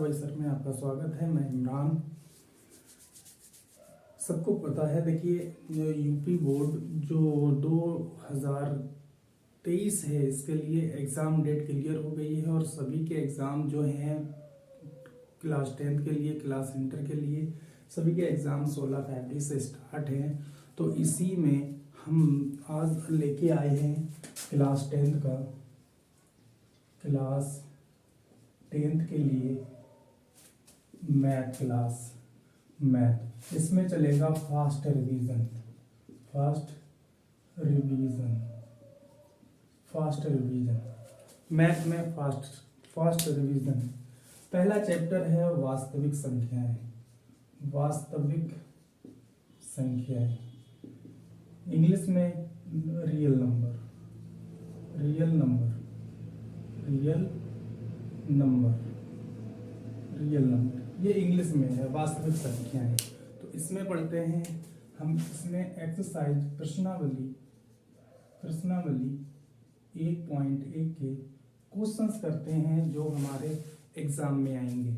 Adviser में आपका स्वागत है। मैं इमरान। सबको पता है, देखिए यूपी बोर्ड जो 2023 है इसके लिए एग्ज़ाम डेट क्लियर हो गई है और सभी के एग्ज़ाम जो हैं क्लास 10 के लिए, क्लास इंटर के लिए सभी के एग्ज़ाम 16 फरवरी से स्टार्ट हैं। तो इसी में हम आज लेके आए हैं क्लास 10th के लिए मैथ क्लास। इसमें चलेगा फास्ट रिवीजन मैथ में फास्ट रिवीजन। पहला चैप्टर है वास्तविक संख्याएं, इंग्लिश में रियल नंबर, ये इंग्लिश में है वास्तविक संख्याएं। तो इसमें पढ़ते हैं हम। इसमें एक्सरसाइज प्रश्नावली 1.1 के क्वेश्चंस करते हैं जो हमारे एग्जाम में आएंगे।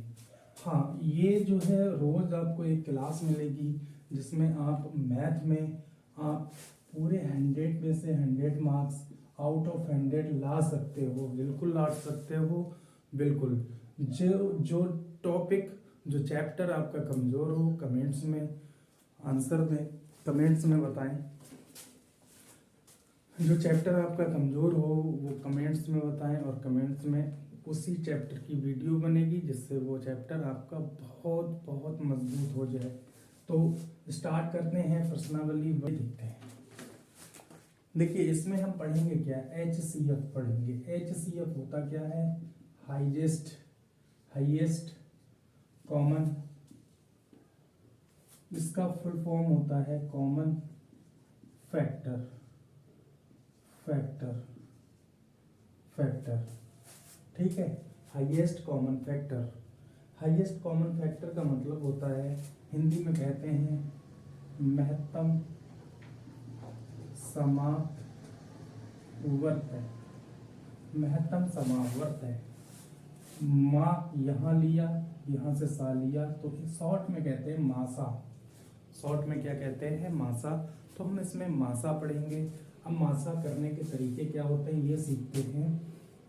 हाँ, ये जो है रोज आपको एक क्लास मिलेगी जिसमें आप मैथ में आप पूरे 100 में से 100 मार्क्स आउट ऑफ 100 ला सकते हो। बिल्कुल ला सकते हो, बिल्कुल। जो टॉपिक, जो चैप्टर आपका कमजोर हो, कमेंट्स में आंसर दें, कमेंट्स में बताएं। जो चैप्टर आपका कमजोर हो वो कमेंट्स में बताएं और कमेंट्स में उसी चैप्टर की वीडियो बनेगी जिससे वो चैप्टर आपका बहुत बहुत मजबूत हो जाए। तो स्टार्ट करते हैं प्रश्नावली। वही देखते हैं। देखिए इसमें हम पढ़ेंगे क्या, HCF पढ़ेंगे। HCF होता क्या है? हाईएस्ट कॉमन, इसका फुल फॉर्म होता है कॉमन फैक्टर। ठीक है, हाईएस्ट कॉमन फैक्टर का मतलब होता है, हिंदी में कहते हैं महत्तम समावर्त है। माँ यहाँ लिया, यहाँ से सा लिया, तो शॉर्ट में कहते हैं मासा। शॉर्ट में क्या कहते हैं? मासा। तो हम इसमें मासा पढ़ेंगे। अब मासा करने के तरीके क्या होते हैं ये सीखते हैं।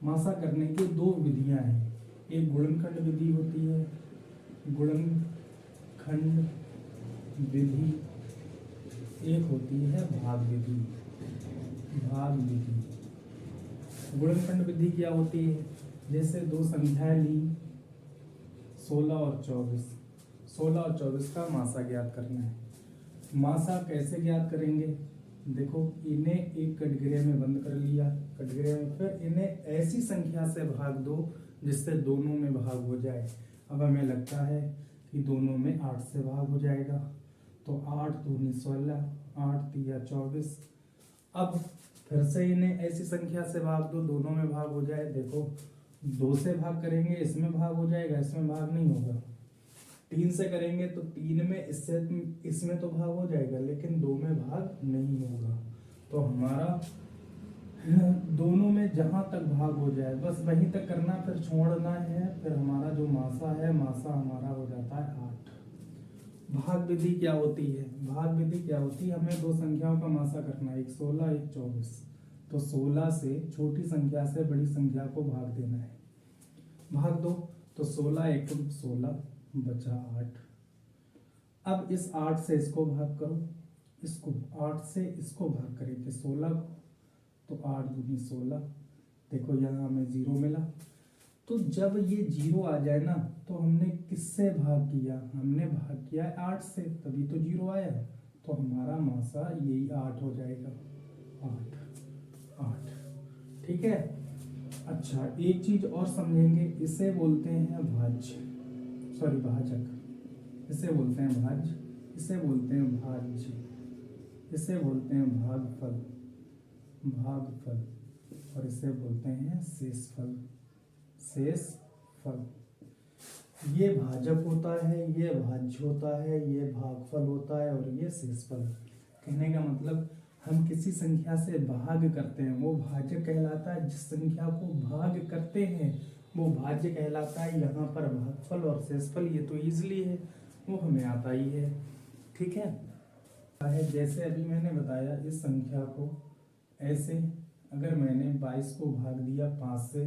मासा करने की 2 विधियां हैं। एक गुणनखंड विधि होती है, एक होती है भाग विधि। गुणनखंड विधि क्या होती है? जैसे 2 संख्याएं ली 16 और 24 का मासा ज्ञात करना है। मासा कैसे ज्ञात करेंगे? देखो, इन्हें एक कटघरे में बंद कर लिया, कटघरे में, फिर इन्हें ऐसी संख्या से भाग दो जिससे दोनों में भाग हो जाए। अब हमें लगता है कि दोनों में 8 से भाग हो जाएगा, तो 8 दूनी 16, 8 तिया 24। अब फिर से इन्हें ऐसी संख्या से भाग दो, दोनों में भाग हो जाए। देखो 2 से भाग करेंगे, इसमें भाग हो जाएगा, इसमें भाग नहीं होगा। 3 से करेंगे तो 3 में इसमें तो भाग हो जाएगा, लेकिन 2 में भाग नहीं होगा। तो हमारा दोनों में जहां तक भाग हो जाए बस वहीं तक करना, फिर छोड़ना है। फिर हमारा जो मासा है, मासा हमारा हो जाता है 8। भाग विधि क्या होती है? हमें 2 संख्याओं का मासा करना है, एक 16 एक 24। तो 16 से छोटी संख्या से बड़ी संख्या को भाग देना है। भाग दो, तो 16 एक 16 बचा 8। अब इस 8 से इसको भाग करो, 8 से इसको भाग करेंगे 16 को, तो 8 दूनी 16। देखो यहाँ हमें 0 मिला। तो जब ये 0 आ जाए ना, तो हमने किससे भाग किया? हमने भाग किया 8 से, तभी तो 0 आया। तो हमारा मासा यही 8 हो जाएगा। 8। ठीक है। अच्छा, एक चीज और समझेंगे, इसे बोलते हैं भाज्य, भाजक। इसे बोलते हैं भाज्य, इसे बोलते हैं भाज्य, इसे बोलते हैं भागफल, और इसे बोलते हैं शेषफल। ये भाजक होता है, ये भाज्य होता है, ये भागफल होता है और ये शेषफल। कहने का मतलब, हम किसी संख्या से भाग करते हैं वो भाजक कहलाता है। जिस संख्या को भाग करते हैं वो भाज्य कहलाता है। यहाँ पर भागफल और शेषफल ये तो इजली है, वो हमें आता ही है। ठीक है, जैसे अभी मैंने बताया इस संख्या को ऐसे, अगर मैंने 22 को भाग दिया 5 से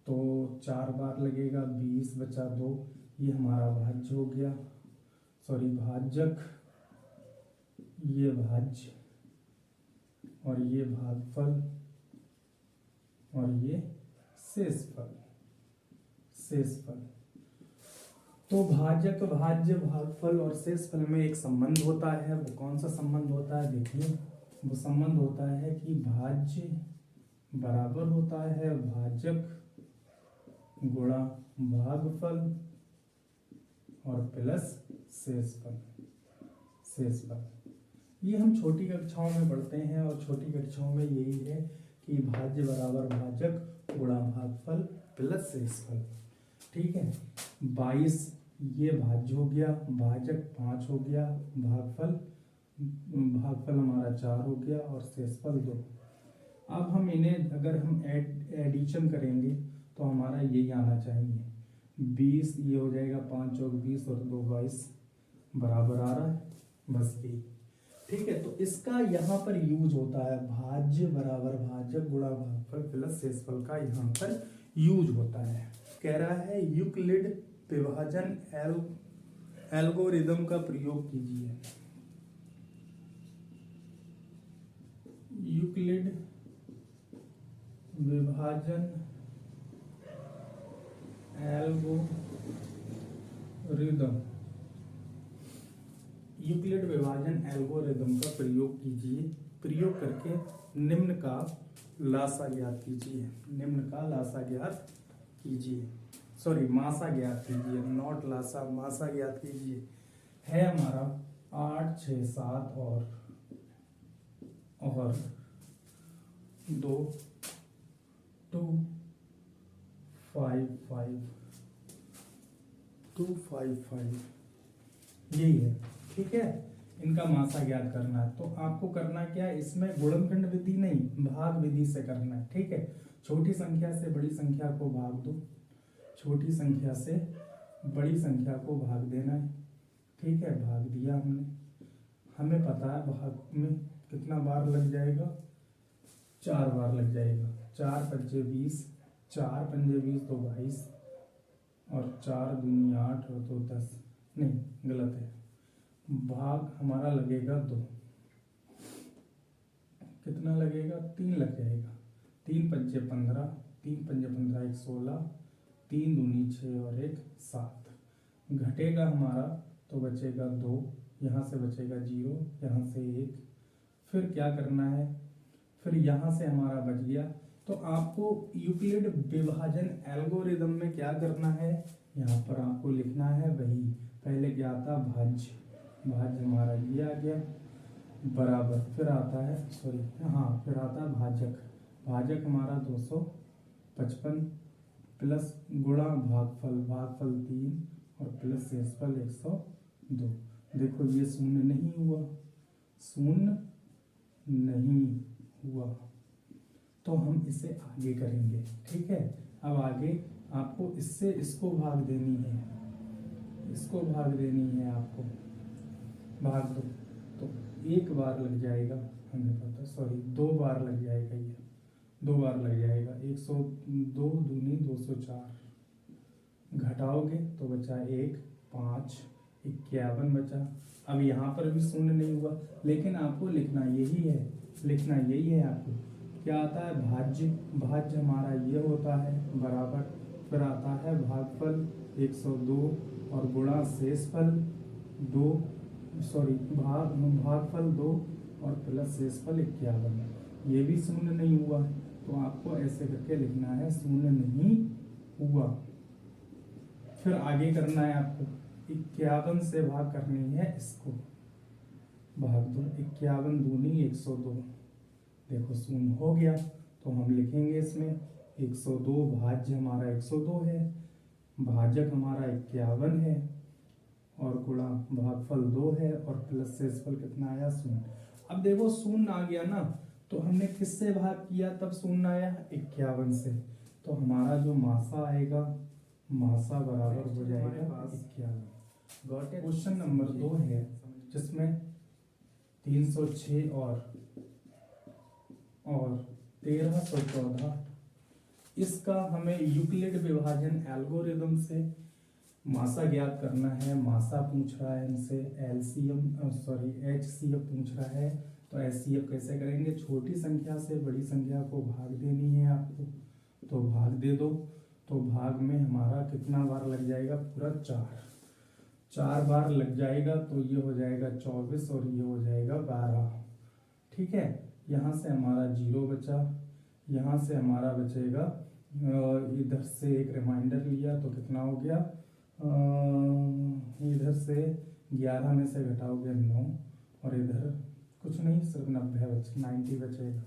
तो 4 बार लगेगा, 20 बचा 2, ये हमारा भाज्य हो गया, सॉरी भाजक, ये भाज्य और ये भागफल और ये शेषफल। तो भाजक, भाज्य, भागफल और शेषफल में एक संबंध होता है। वो कौन सा संबंध होता है? देखिए, वो संबंध होता है कि भाज्य बराबर होता है भाजक गुणा भागफल और प्लस शेषफल। ये हम छोटी कक्षाओं में पढ़ते हैं और छोटी कक्षाओं में यही है कि भाज्य बराबर भाजक गुणा भागफल प्लस शेषफल। ठीक है, 22 ये भाज्य हो गया, भाजक 5 हो गया, भागफल हमारा 4 हो गया और शेषफल 2। अब हम इन्हें अगर हम एडिशन करेंगे तो हमारा यही आना चाहिए, 20 ये हो जाएगा, 5 चौक 20 और 2 22 बराबर आ रहा है, बस यही। ठीक है, तो इसका यहाँ पर यूज होता है, भाज्य बराबर भाजक गुणा भागफल प्लस शेषफल का यहाँ पर यूज होता है। कह रहा है यूक्लिड विभाजन एल्गोरिदम का प्रयोग कीजिए। यूक्लिड विभाजन एल्गोरिदम, यूक्लिड विभाजन एल्गोरिदम का प्रयोग कीजिए। प्रयोग करके निम्न का लासा ज्ञात कीजिए। निम्न का लासा ज्ञात कीजिए, सॉरी मासा ज्ञात कीजिए, नॉट लासा, मासा ज्ञात कीजिए। है हमारा 8 6 7 और 2 2 5 5 2 5 5, यही है। ठीक है, इनका मासा ज्ञात करना है। तो आपको करना क्या है, इसमें गुणनखंड विधि नहीं, भाग विधि से करना है। ठीक है, छोटी संख्या से बड़ी संख्या को भाग दो, छोटी संख्या से बड़ी संख्या को भाग देना है। ठीक है, भाग दिया हमने, हमें पता है भाग में कितना बार लग जाएगा, 4 बार लग जाएगा। 4 पंजे 20, 4 पंजे 20 तो 22 और 4 दूनी 8 और 2 10, नहीं गलत है, भाग हमारा लगेगा 2, कितना लगेगा, 3 लग जाएगा। 3 पंजे 15, 3 पंजे 15 1 16, 3 दूनी 6 और 1 7, घटेगा हमारा तो बचेगा 2, यहाँ से बचेगा 0, यहाँ से 1, फिर क्या करना है, फिर यहाँ से हमारा बच गया। तो आपको यूक्लिड विभाजन एल्गोरिदम में क्या करना है, यहाँ पर आपको लिखना है वही पहले क्या था, भाज्य, भाज्य हमारा ये आ गया, बराबर फिर आता है, सॉरी हाँ, फिर आता है भाजक, भाजक हमारा 255 प्लस गुणा भागफल, भागफल 3 और प्लस शेषफल 102। देखो ये शून्य नहीं हुआ, शून्य नहीं हुआ, तो हम इसे आगे करेंगे। ठीक है, अब आगे आपको इससे इसको भाग देनी है, इसको भाग देनी है आपको, भाग दो तो 1 बार लग जाएगा, हमें पता, सॉरी 2 बार लग जाएगा, ये 2 बार लग जाएगा। 102 दूनी 204, घटाओगे तो बचा 1 5 51 बचा। अब यहाँ पर भी शून्य नहीं हुआ, लेकिन आपको लिखना यही है, लिखना यही है आपको, क्या आता है, भाज्य, भाज्य हमारा ये होता है, बराबर फिर आता है भागफल 102 और गुणा शेषफल 2, सॉरी भागफल 2 और प्लस शेषफल 51। ये भी शून्य नहीं हुआ, तो आपको ऐसे करके लिखना है, शून्य नहीं हुआ। फिर आगे करना है आपको, 51 से भाग करनी है इसको, भाग दो, 51 दूनी 102, देखो शून्य हो गया, तो हम लिखेंगे इसमें 102, भाज्य हमारा 102 है, भाजक हमारा 51 है और गुणा भागफल 2 है और प्लस शेषफल कितना आया, शून्य। अब देखो शून्य आ गया ना, तो हमने किससे भाग किया तब शून्य आया, 51 से, तो हमारा जो मासा आएगा, मासा बराबर हो जाएगा 51। क्वेश्चन नंबर 2 है जिसमें 306 और 1314, इसका हमें यूक्लिड विभाजन एल्गोरिदम से मासा ज्ञात करना है। मासा पूछ रहा है इनसे, एचसीएफ पूछ रहा है। तो एचसीएफ कैसे करेंगे? छोटी संख्या से बड़ी संख्या को भाग देनी है आपको, तो भाग दे दो। तो भाग में हमारा कितना बार लग जाएगा? पूरा 4 बार लग जाएगा। तो ये हो जाएगा 24 और ये हो जाएगा 12। ठीक है, यहाँ से हमारा 0 बचा, यहाँ से हमारा बचेगा, इधर से एक रिमाइंडर लिया तो कितना हो गया, इधर से 11 में से घटाओगे 9 और इधर कुछ नहीं, सिर्फ 90 बचेगा,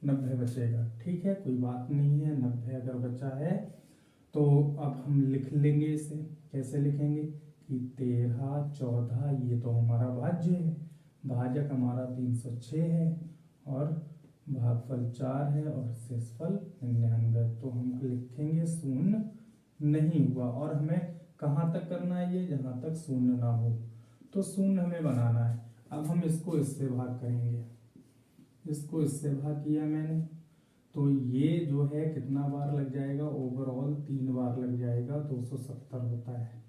90 बचेगा। ठीक है, कोई बात नहीं है। 90 अगर बचा है तो अब हम लिख लेंगे इसे। कैसे लिखेंगे कि 13, 14 ये तो हमारा भाज्य है, भाजक हमारा 306 है और भागफल 4 है और शेषफल 99। तो हम लिखेंगे शून्य नहीं हुआ। और हमें कहाँ तक करना है ये? जहाँ तक शून्य ना हो। तो शून्य हमें बनाना है। अब हम इसको इससे भाग करेंगे, इसको इससे भाग किया मैंने, तो ये जो है कितना बार लग जाएगा? ओवरऑल 3 बार लग जाएगा, 270 होता है।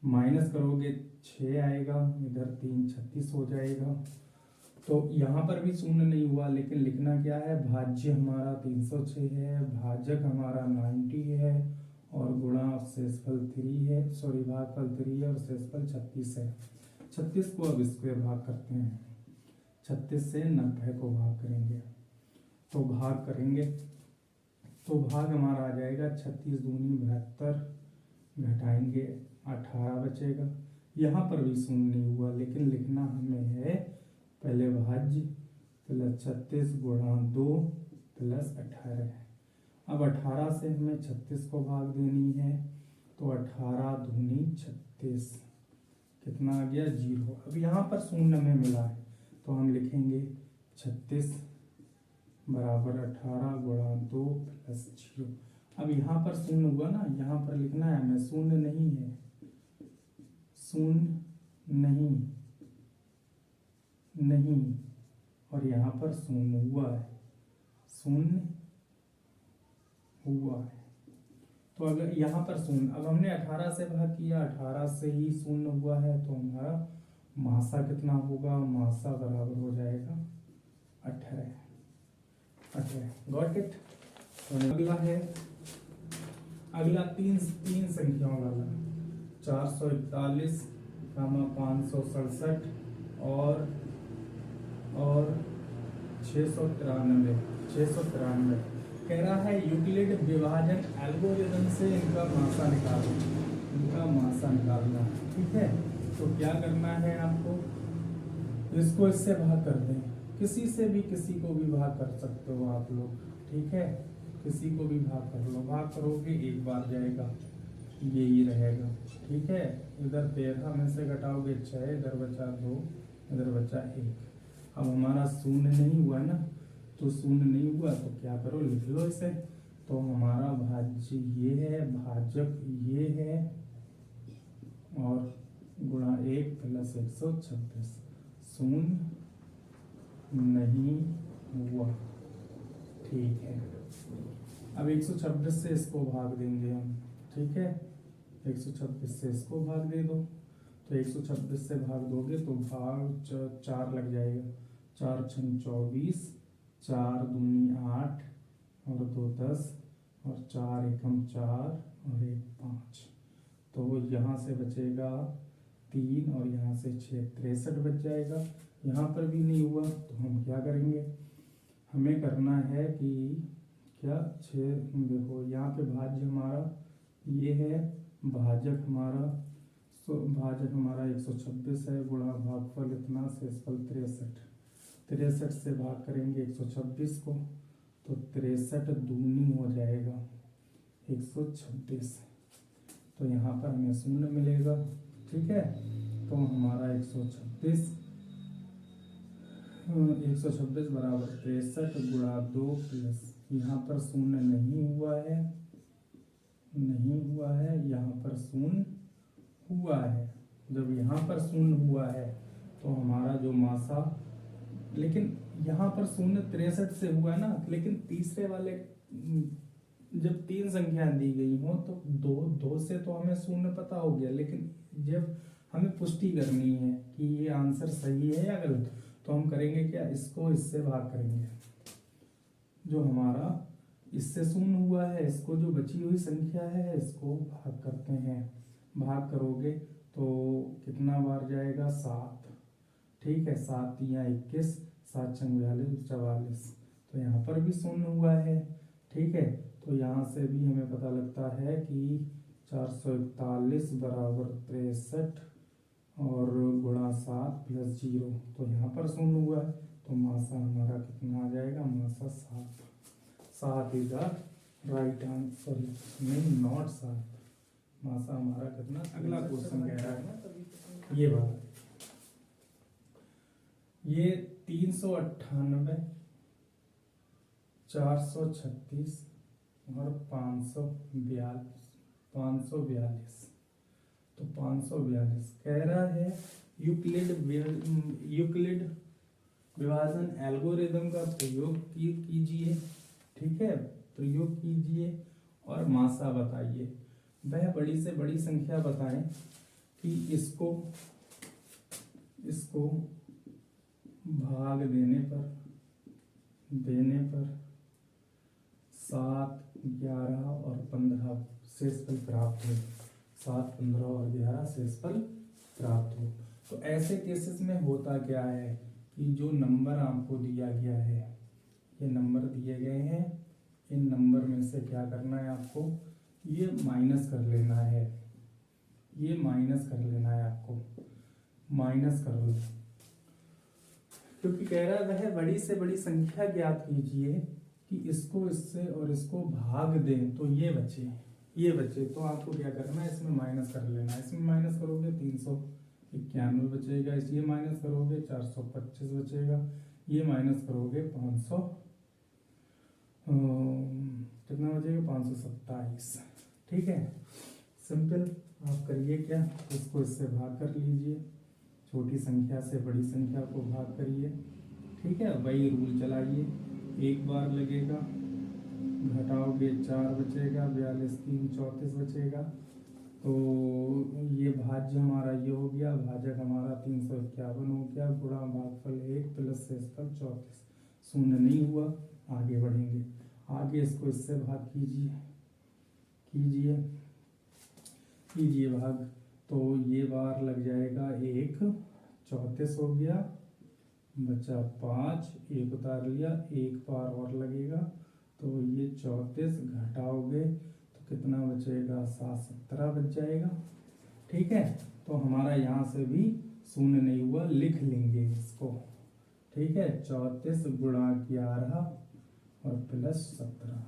माइनस करोगे 6 आएगा, इधर 3 36 हो जाएगा। तो यहाँ पर भी शून्य नहीं हुआ, लेकिन लिखना क्या है? भाज्य हमारा 306 है, भाजक हमारा 90 है और गुणा शेषफल 3 है, सॉरी भागफल 3 है और शेषफल 36 है। 36 को अब स्क्वायर भाग करते हैं, 36 से 90 को भाग करेंगे। तो भाग करेंगे तो भाग हमारा आ जाएगा 36 दूनी 72, घटाएंगे 18 बचेगा। यहाँ पर भी शून्य नहीं हुआ, लेकिन लिखना हमें है पहले भाज्य प्लस 36 गुणा 2 प्लस 18। अब 18 से हमें 36 को भाग देनी है, तो 18 दूनी 36, कितना आ गया? 0। अब यहाँ पर शून्य में मिला है तो हम लिखेंगे 36 बराबर 18 गुणा 2 प्लस 0। अब यहाँ पर शून्य हुआ ना, यहाँ पर लिखना है हमें शून्य नहीं है, शून्य नहीं, और यहाँ पर शून्य हुआ है, शून्य हुआ है। तो अगर यहाँ पर शून्य, अब हमने 18 से भाग किया, 18 से ही शून्य हुआ है, तो हमारा मासा कितना होगा? मासा बराबर हो जाएगा 18। Got it. तो अगला है, अगला तीन संख्याओं वाला 441, 567 और 693 कह रहा है यूक्लिड विभाजन एल्गोरिदम से इनका मासा निकालना। ठीक है, तो क्या करना है आपको? इसको इससे भाग कर दें, किसी से भी किसी को भी भाग कर सकते हो आप लोग। ठीक है, किसी को भी भाग कर लो, भाग करोगे 1 बार जाएगा, यही रहेगा। ठीक है, इधर 13 में से घटाओगे 6, इधर बचा 2, इधर बचा 1। अब हमारा शून्य नहीं हुआ ना, तो शून्य नहीं हुआ तो क्या करो? लिख लो इसे। तो हमारा भाज्य ये है, भाजक ये है और गुणा 1 प्लस 126, शून्य नहीं हुआ। ठीक है, अब 126 से इसको भाग देंगे हम। ठीक है, 126 से इसको भाग दे दो, तो 126 से भाग दोगे तो भाग 4 लग जाएगा, 4 छंग 24, 4 दूनी 8 और 2 10 और 4 एकम 4 और 1 5। तो यहाँ से बचेगा 3 और यहाँ से 6, 63 बच जाएगा। यहाँ पर भी नहीं हुआ तो हम क्या करेंगे? हमें करना है कि क्या 6, देखो यहाँ पे भाज्य हमारा ये है, भाजक हमारा 126 है, गुणा भागफल इतना, शेषफल 63 से भाग करेंगे 126 को, तो 63 दूनी हो जाएगा 126। तो यहाँ पर हमें शून्य मिलेगा। ठीक है, तो हमारा 126 बराबर 63 गुणा 2 प्लस, यहाँ पर शून्य नहीं हुआ है नहीं हुआ है, यहाँ पर शून्य हुआ है। जब यहाँ पर शून्य हुआ है तो हमारा जो मासा, लेकिन यहाँ पर शून्य 63 से हुआ है ना, लेकिन तीसरे वाले जब 3 संख्या दी गई हो तो दो से तो हमें शून्य पता हो गया, लेकिन जब हमें पुष्टि करनी है कि ये आंसर सही है या गलत, तो हम करेंगे क्या, इसको इससे भाग करेंगे। जो हमारा इससे शून्य हुआ है, इसको जो बची हुई संख्या है इसको भाग करते हैं। भाग करोगे तो कितना बार जाएगा, 7। ठीक है, 7 या 21, 7 छंग 42, 44। तो यहाँ पर भी शून्य हुआ है। ठीक है, तो यहाँ से भी हमें पता लगता है कि 441 बराबर 63 और गुणा 7 प्लस 0। तो यहाँ पर शून्य हुआ है, तो मासा हमारा कितना आ जाएगा, मासा 7। 7 इज द राइट आंसर, नहीं नॉट 7। मासा हमारा कितना। अगला क्वेश्चन कह रहा है ये वाला, ये 398, 436 और 542। तो 542 कह रहा है यूक्लिड विभाजन एल्गोरिदम का प्रयोग कीजिए। ठीक है, प्रयोग कीजिए और मासा बताइए। वह बड़ी से बड़ी संख्या बताएं कि इसको भाग देने पर 7, 11 और 15 शेषफल प्राप्त हो। 7, 15 और 11 शेषफल प्राप्त हो। तो ऐसे केसेस में होता क्या है कि जो नंबर आपको दिया गया है, ये नंबर दिए गए हैं, इन नंबर में से क्या करना है आपको, ये माइनस कर लेना है। ये माइनस कर लेना है आपको, माइनस कर लो, क्योंकि कह रहा है वह बड़ी से बड़ी संख्या ज्ञात कीजिए कि इसको इससे और इसको भाग दें तो ये बचे। तो आपको क्या करना है, इसमें माइनस कर लेना है। इसमें माइनस करोगे 391 बचेगा, ये माइनस करोगे 425 बचेगा, ये माइनस करोगे 500 कितना बचेगा, 527। ठीक है, सिंपल। आप करिए क्या, इसको इससे भाग कर लीजिए, छोटी संख्या से बड़ी संख्या को भाग करिए। ठीक है, वही रूल चलाइए। एक बार लगेगा, घटाओगे 4 बचेगा, 42, 3, 34 बचेगा। तो ये भाज्य हमारा ये हो गया, भाजक हमारा 351 हो गया, गुणा भागफल 1 प्लस शेषफल 34। शून्य नहीं हुआ, आगे बढ़ेंगे। आगे इसको इससे भाग कीजिए भाग। तो ये बार लग जाएगा 1, 34 हो गया, बचा 5, 1 उतार लिया, एक बार और लगेगा। तो ये 34 घटाओगे तो कितना बचेगा, 7, 17 बच जाएगा। ठीक है, तो हमारा यहाँ से भी शून्य नहीं हुआ, लिख लेंगे इसको। ठीक है, 34 गुणा 11 और प्लस 17।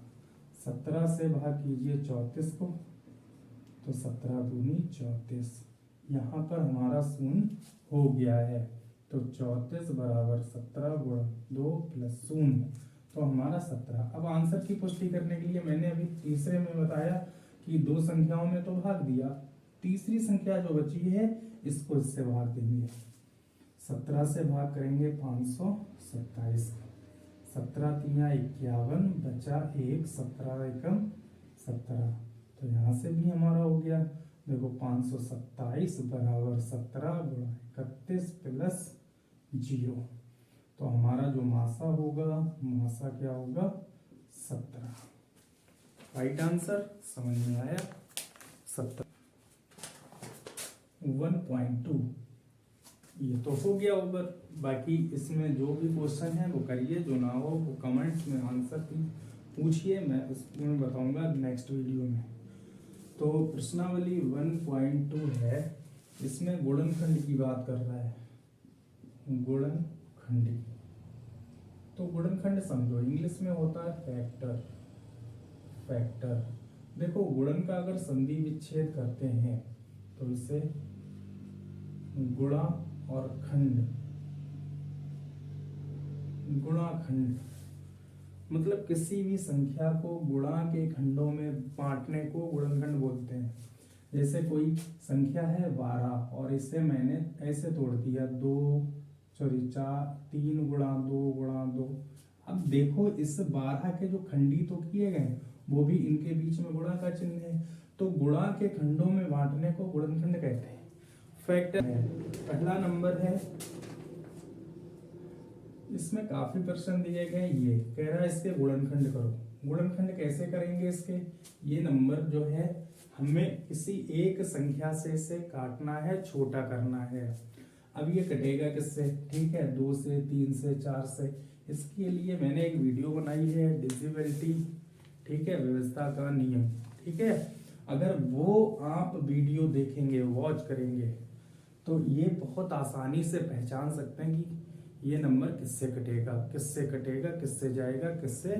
17 से भाग कीजिए 34 को, तो 17 दूनी 34। यहाँ पर हमारा शून्य हो गया है, तो 34 बराबर 17 गुणा 2 प्लस 0, तो हमारा 17। अब आंसर की पुष्टि करने के लिए मैंने अभी तीसरे में बताया कि 2 संख्याओं में तो भाग दिया, तीसरी संख्या जो बची है इसको इससे भाग देंगे। 17 से भाग करेंगे 527, 17 तिया 51, बचा 1, 17 एकम 17। तो यहाँ से भी हमारा हो गया, देखो 527 बराबर 17 गुणा 31 प्लस 0। तो हमारा जो मासा होगा, मासा क्या होगा, 17। राइट आंसर समझ में आया, 17। 1.2 ये तो हो गया ओवर। बाकी इसमें जो भी क्वेश्चन है वो करिए, जो ना हो वो कमेंट्स में आंसर पूछिए, मैं उसमें बताऊंगा नेक्स्ट वीडियो में। तो प्रश्नावली 1.2 है, इसमें गुणनखंड की बात कर रहा है, गुणनखंडी। तो गुणनखंड समझो, इंग्लिश में होता है फैक्टर। देखो गुणन का अगर संधि विच्छेद करते हैं तो इसे गुणा और खंड, गुणाखंड। मतलब किसी भी संख्या को गुणा के खंडों में बांटने को गुणनखंड बोलते हैं। जैसे कोई संख्या है 12 और इसे मैंने ऐसे तोड़ दिया, 2 सॉरी 4 3 गुणा 2 गुणा 2। अब देखो इस 12 के जो खंडी तो किए गए वो भी इनके बीच में गुणा का चिन्ह है, तो गुणा के खंडों में बांटने को गुणनखंड कहते हैं। फैक्टर है, पहला नंबर है, इसमें काफी प्रश्न दिए गए। ये कह रहा है इसके गुणनखंड करो। गुणनखंड कैसे करेंगे इसके? ये नंबर जो है हमें किसी एक संख्या से इसे काटना है, छोटा करना है। अब ये कटेगा किससे? ठीक है, 2 से, 3 से, 4 से। इसके लिए मैंने एक वीडियो बनाई है, डिविजिबिलिटी, ठीक है, व्यवस्था का नियम, ठीक है। अगर वो आप वीडियो देखेंगे, वॉच करेंगे, तो ये बहुत आसानी से पहचान सकते हैं कि ये नंबर किससे कटेगा, किससे कटेगा, किससे जाएगा, किससे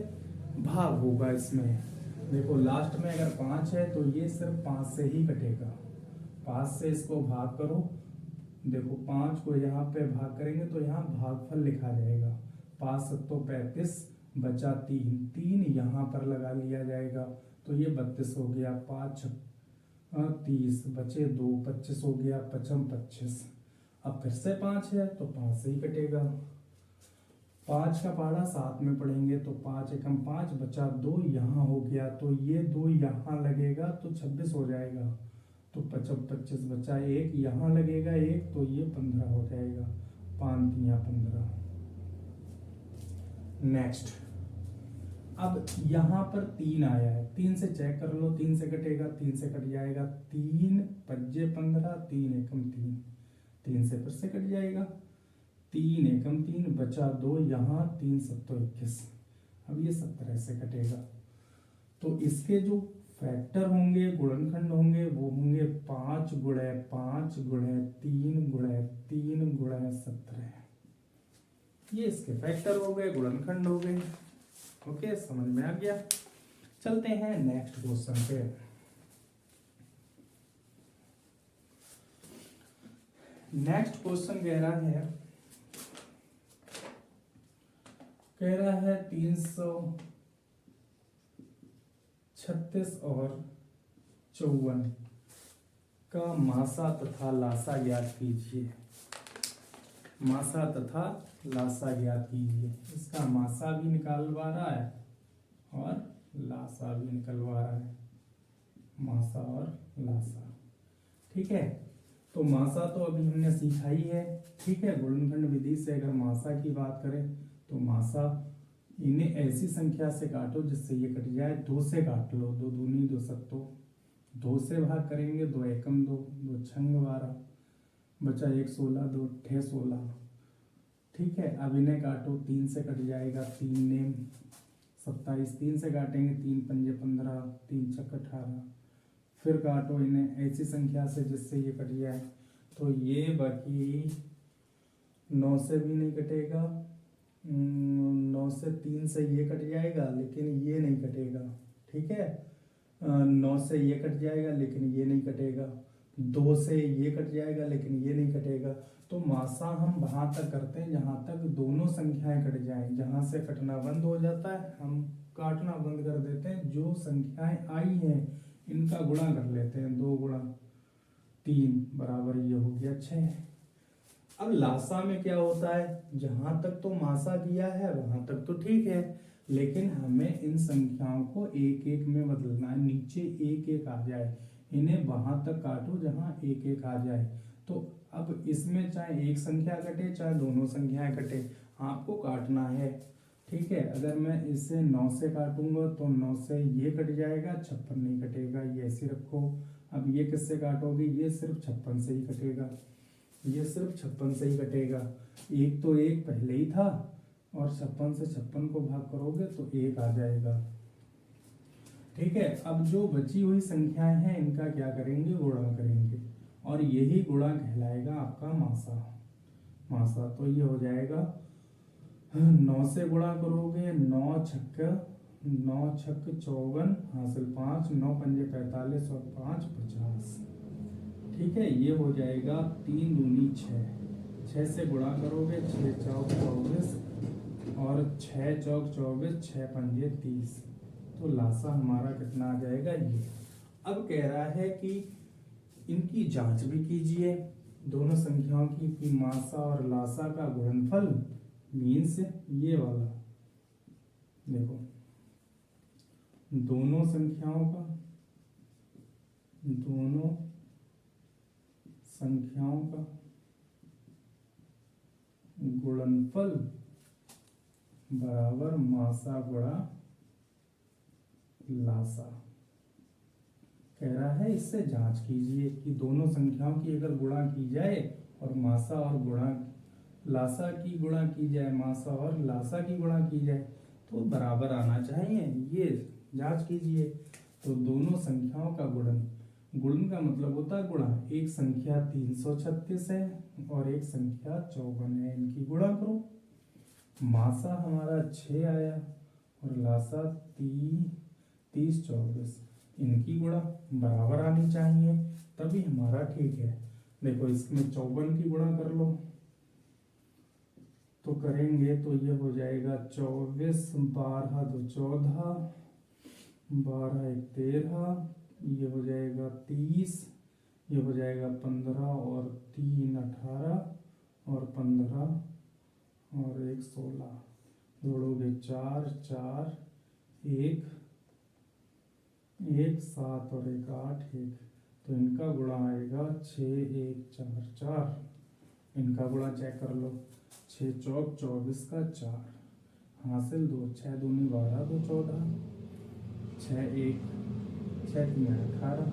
भाग होगा। इसमें देखो लास्ट में अगर 5 है तो ये सिर्फ 5 से ही कटेगा। 5 से इसको भाग करो, देखो 5 को यहाँ पे भाग करेंगे तो यहाँ भागफल लिखा जाएगा। 5 सत्तो 35, बचा 3, 3 यहाँ पर लगा लिया जाएगा तो ये 32 हो गया। 5 30, बचे 2, 25 हो गया, 5 25। अब फिर से 5 है तो 5 से ही कटेगा। 5 का पहाड़ा 7 में पढ़ेंगे तो 5 एकम 5, बचा 2 यहाँ हो गया तो ये 2 यहाँ लगेगा तो 26 हो जाएगा। तो 25 25, बचा 1 यहाँ लगेगा 1 तो ये 15 हो जाएगा। 5 तिया 15। नेक्स्ट, अब यहाँ पर 3 आया है, 3 से चेक कर लो, 3 से कटेगा, 3 से कट जाएगा। 3 पज्जे 15, 3 एकम 3, 3 से फिर से कट जाएगा। 3 एकम 3, बचा 2 यहाँ, 3 सत्तो 21। अब ये 17 से कटेगा। तो इसके जो फैक्टर होंगे, गुणनखंड होंगे, वो होंगे 5 गुणे 5 गुणे 3 गुणे 3 गुणे 17। ये इसके फैक्टर हो गए, गुणनखंड हो गए। ओके, समझ में आ गया। चलते हैं नेक्स्ट क्वेश्चन पे। नेक्स्ट क्वेश्चन कह रहा है 336 और 54 का मासा तथा लासा ज्ञात कीजिए। मासा तथा लासा ज्ञात कीजिए। इसका मासा भी निकालवा रहा है और लासा भी निकलवा रहा है। मासा और लासा, ठीक है। तो मासा तो अभी हमने सीखा ही है, ठीक है। गुणनखंड विधि से अगर मासा की बात करें तो मासा, इन्हें ऐसी संख्या से काटो जिससे ये कट जाए। 2 से काट लो, 2 दूनी 2 सत्तो, 2 से भाग करेंगे, 2 एकम 2, 2 छंग 12, बचा 1 16, 2 ठे 16, ठीक है। अब इन्हें काटो, 3 से कट जाएगा, 3 ने 27, 3 से काटेंगे, 3 पंजे 15, 3 छक 18। फिर काटो इन्हें ऐसी संख्या से जिससे ये कट जाए, तो ये बाकी 9 से भी नहीं कटेगा, 9 से 3 से ये कट जाएगा लेकिन ये नहीं कटेगा, ठीक है। 9 से ये कट जाएगा लेकिन ये नहीं कटेगा। 2 से ये कट जाएगा लेकिन ये नहीं कटेगा। तो मासा हम वहां तक करते हैं जहां तक दोनों संख्याएं कट जाएं। जहां से कटना बंद हो जाता है हम काटना बंद कर देते हैं। जो संख्याएं आई हैं इनका गुणा कर लेते हैं। 2 गुणा 3 बराबर ये हो गया 6। अब लासा में क्या होता है, जहां तक तो मासा किया है वहां तक तो ठीक है, लेकिन हमें इन संख्याओं को एक एक में बदलना है। नीचे एक एक आ जाए, इन्हें वहां तक काटो जहां एक एक आ जाए। तो अब इसमें चाहे एक संख्या कटे चाहे दोनों संख्याएं कटे, आपको काटना है, ठीक है। अगर मैं इसे 9 से काटूंगा तो 9 से ये कट जाएगा, 56 नहीं कटेगा, ये ऐसे रखो। अब ये किससे काटोगे, ये सिर्फ 56 से ही कटेगा, ये सिर्फ 56 से ही कटेगा। एक तो एक पहले ही था और 56 से 56 को भाग करोगे तो 1 आ जाएगा, ठीक है। अब जो बची हुई संख्याएं हैं इनका क्या करेंगे, गुणा करेंगे, और यही गुणा कहलाएगा आपका मासा। मासा तो ये हो जाएगा 9 से गुणा करोगे, 9 छक्के 54 हासिल 5, 9 पंजे 45 और 5 50, ठीक है। ये हो जाएगा 3 दूनी 6, 6 से गुणा करोगे, 6 4 24, और 6 चौक 24, 6 पंजे 30। तो लासा हमारा कितना आ जाएगा ये। अब कह रहा है कि इनकी जांच भी कीजिए, दोनों संख्याओं की, कि मासा और लासा का गुणनफल मीन्स ये वाला, देखो दोनों संख्याओं का गुणनफल बराबर मासा गुणा लासा। कह रहा है इससे जांच कीजिए कि दोनों संख्याओं की अगर गुणा की जाए और मासा और गुणा लासा की गुणा की जाए, मासा और लासा की गुणा की जाए तो बराबर आना चाहिए, ये जांच कीजिए। तो दोनों संख्याओं का गुणन का मतलब होता है गुणा। एक संख्या 336 है और एक संख्या 54 है, इनकी गुणा करो। मासा हमारा 6 आया और लासा 30 24, इनकी गुणा बराबर आनी चाहिए, तभी हमारा ठीक है। देखो इसमें 54 की गुणा कर लो, तो करेंगे तो ये हो जाएगा 24, 12 2 14, 12 1 13, ये हो जाएगा 30, ये हो जाएगा 15 और 3 18 और 15 और 1 16, जोड़ोगे 4 4 1 1 7 और 1 8 1, तो इनका गुणा आएगा 6 1 4 4। इनका गुणा चेक कर लो, 6 चौक 24 का 4, हासिल 2, 6 दूनी 12 2 14, 6 1 6 3 18।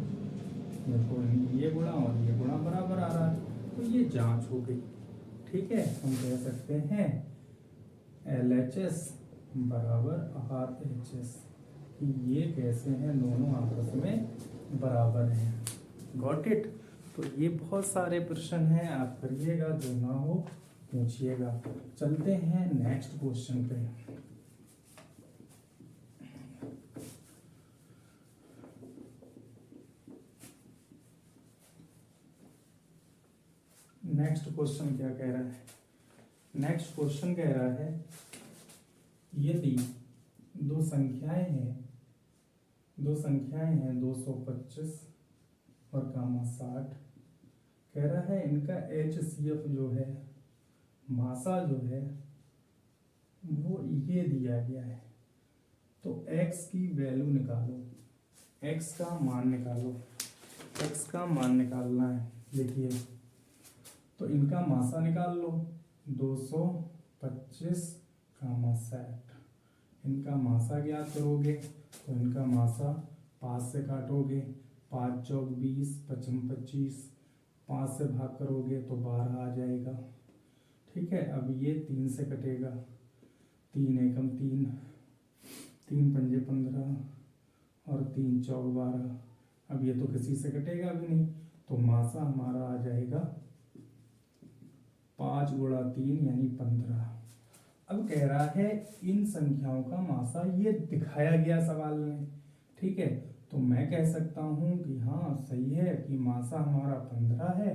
देखो ये गुणा और ये गुणा बराबर आ रहा है, तो ये जांच हो गई। ठीक है, हम कह सकते हैं LHS बराबर RHS, कि ये कैसे हैं, दोनों आपस में बराबर हैं। Got it. तो ये बहुत सारे प्रश्न हैं, आप करिएगा, जो ना हो पूछिएगा। चलते हैं नेक्स्ट क्वेश्चन पे। नेक्स्ट क्वेश्चन क्या कह रहा है? नेक्स्ट क्वेश्चन कह रहा है यदि दो संख्याएं हैं 225 और गामा 60, कह रहा है इनका HCF जो है, मासा जो है वो ये दिया गया है। तो x की वैल्यू निकालो, x का मान निकालो, x का मान निकालना है। देखिए तो इनका मासा निकाल लो, 225 गामा 60। इनका मासा ज्ञात करोगे तो इनका मासा 5 से काटोगे, 5 चौक 20, 55 25, 5 से भाग करोगे तो 12 आ जाएगा। ठीक है, अब ये 3 से कटेगा, 3 एकम 3, 3 पंजे 15 और 3 चौक 12। अब ये तो किसी से कटेगा भी नहीं, तो मासा हमारा आ जाएगा 5 गुणा 3 यानी 15। अब कह रहा है इन संख्याओं का मासा ये दिखाया गया सवाल में। ठीक है, तो मैं कह सकता हूं कि हाँ सही है कि मासा हमारा 15 है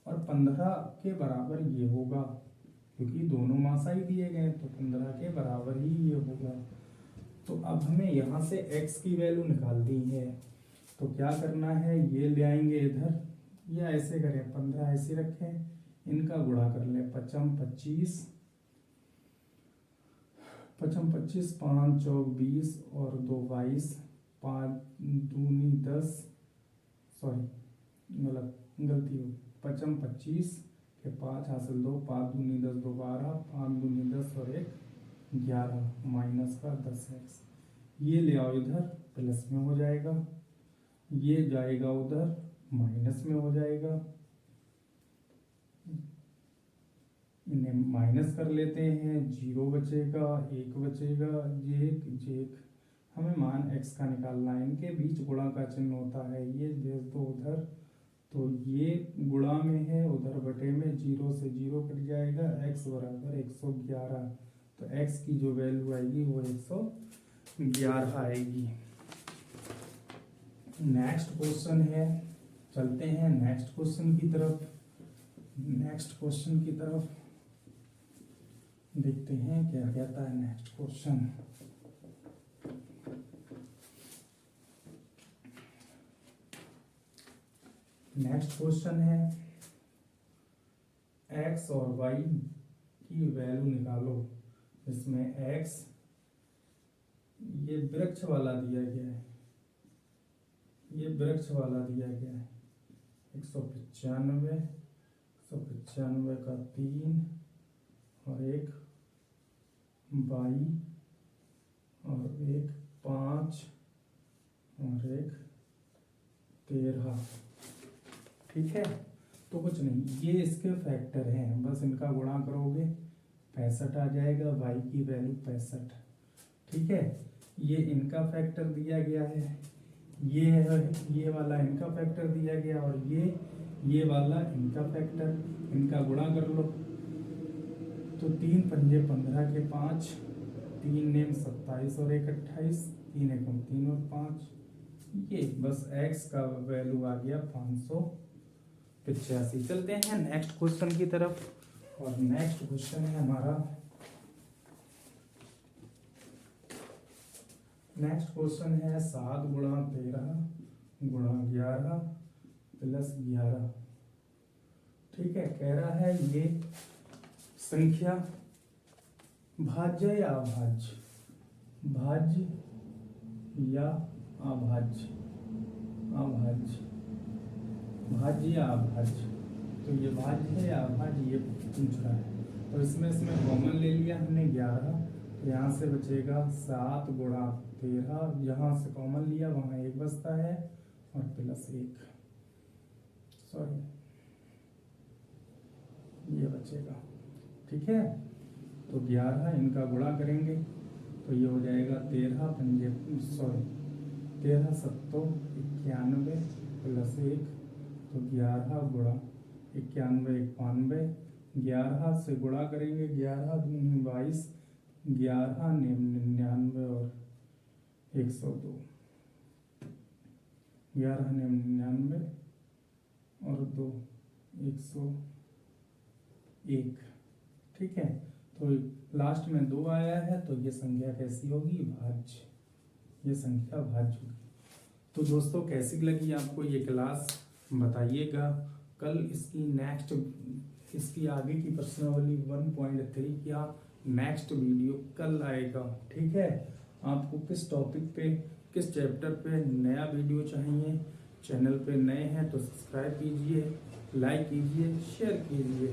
और 15 के बराबर ये होगा, क्योंकि दोनों मासा ही दिए गए, तो 15 के बराबर ही ये होगा। तो अब हमें यहाँ से x की वैल्यू निकालनी है, तो क्या करना है, ये ले आएंगे इधर, या ऐसे करें 15 ऐसे रखें, इनका गुणा कर लें, 55 25, 55 25, 5 चौक 20 और 2 22, 5 दूनी 10, सॉरी गलती हो, 55 25 के 5 हासिल 2, 5 दूनी 10 2 12, 5 दूनी 10 और 1 11, माइनस का 10x। ये ले आओ इधर, प्लस में हो जाएगा, ये जाएगा उधर, माइनस में हो जाएगा। इन्हें माइनस कर लेते हैं, 0 बचेगा, 1 बचेगा, जे हमें मान x का निकालना है। इनके बीच गुणा का चिन्ह होता है, ये भेज दो उधर, तो ये गुणा में है, उधर बटे में 0 से 0 कट जाएगा, x बराबर 111। तो x की जो वैल्यू आएगी वो 111 आएगी। नेक्स्ट क्वेश्चन है, चलते हैं नेक्स्ट क्वेश्चन की तरफ। देखते हैं क्या कहता है नेक्स्ट क्वेश्चन। नेक्स्ट क्वेश्चन है x और y की वैल्यू निकालो। इसमें x ये वृक्ष वाला दिया गया है, ये वृक्ष वाला दिया गया है 195 का 3 और एक y और एक 5 और एक 13। ठीक है, तो कुछ नहीं, ये इसके फैक्टर हैं, बस इनका गुणा करोगे 65 आ जाएगा, y की वैल्यू 65। ठीक है, ये इनका फैक्टर दिया गया है, ये वाला इनका फैक्टर दिया गया और ये वाला इनका फैक्टर, इनका गुणा कर लो तो 3 पंजे 15 के 5, 3 नेम 27 और 1 28, 3 एकम 3 और 5, ये बस x का वैल्यू आ गया 585। चलते हैं नेक्स्ट क्वेश्चन की तरफ, और नेक्स्ट क्वेश्चन है हमारा, नेक्स्ट क्वेश्चन है 7 गुणा 13 गुणा 11 प्लस 11। ठीक है, कह रहा है ये संख्या भाज्य या अभाज्य, भाज्य या अभाज्य, अभाज्य, भाज्य या अभाज्य, तो ये भाज्य है या अभाज्य ये पूछ रहा है। तो इसमें कॉमन ले लिया हमने 11, तो यहाँ से बचेगा 7 गुणा 13, यहाँ से कॉमन लिया वहाँ 1 बचता है और प्लस 1, सॉरी ये बचेगा। ठीक है, तो 11 इनका गुणा करेंगे तो ये हो जाएगा 13 पंजे 13 सत्तो 91 प्लस 1, तो 11 गुणा 91 91, 11 से गुणा करेंगे 11 दूनी 22, 11 99 और 102, 11 99 और 2 101। ठीक है, तो लास्ट में 2 आया है, तो ये संख्या कैसी होगी, भाज्य, ये संख्या भाज्य होगी। तो दोस्तों कैसी लगी आपको ये क्लास बताइएगा। कल इसकी नेक्स्ट, इसकी आगे की प्रश्नावली 1.3 का नेक्स्ट वीडियो कल आएगा। ठीक है, आपको किस टॉपिक पे, किस चैप्टर पे नया वीडियो चाहिए, चैनल पे नए हैं तो सब्सक्राइब कीजिए, लाइक कीजिए, शेयर कीजिए।